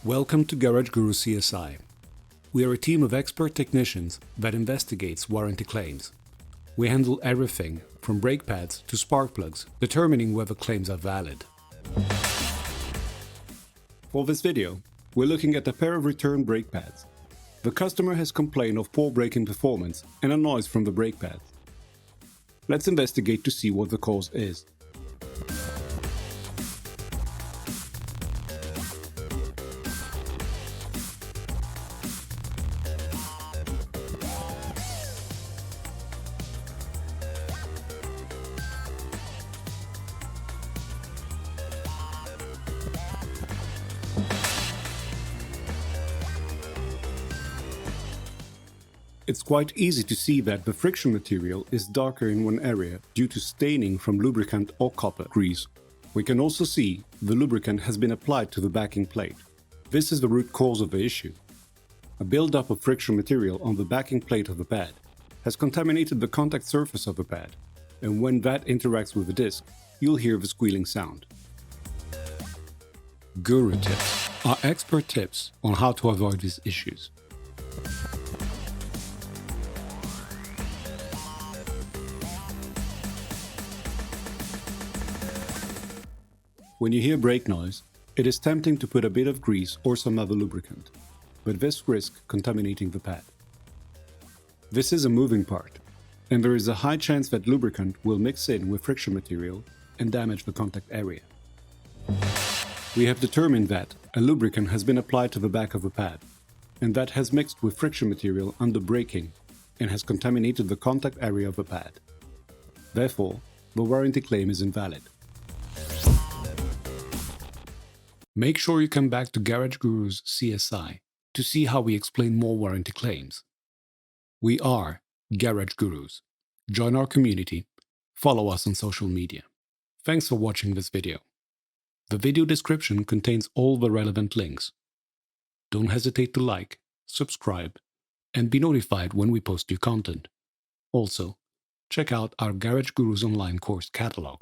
Welcome to Garage Guru CSI. We are a team of expert technicians that investigates warranty claims. We handle everything from brake pads to spark plugs, determining whether claims are valid. For this video, we're looking at a pair of return brake pads. The customer has complained of poor braking performance and a noise from the brake pads. Let's investigate to see what the cause is. It's quite easy to see that the friction material is darker in one area due to staining from lubricant or copper grease. We can also see the lubricant has been applied to the backing plate. This is the root cause of the issue. A buildup of friction material on the backing plate of the pad has contaminated the contact surface of the pad, and when that interacts with the disc, you'll hear the squealing sound. Guru Tips are expert tips on how to avoid these issues. When you hear brake noise, it is tempting to put a bit of grease or some other lubricant, but this risks contaminating the pad. This is a moving part, and there is a high chance that lubricant will mix in with friction material and damage the contact area. We have determined that a lubricant has been applied to the back of the pad, and that has mixed with friction material under braking and has contaminated the contact area of the pad. Therefore, the warranty claim is invalid. Make sure you come back to Garage Guru's CSI to see how we explain more warranty claims. We are Garage Gurus. Join our community. Follow us on social media. Thanks for watching this video. The video description contains all the relevant links. Don't hesitate to like, subscribe, and be notified when we post new content. Also, check out our Garage Gurus online course catalog.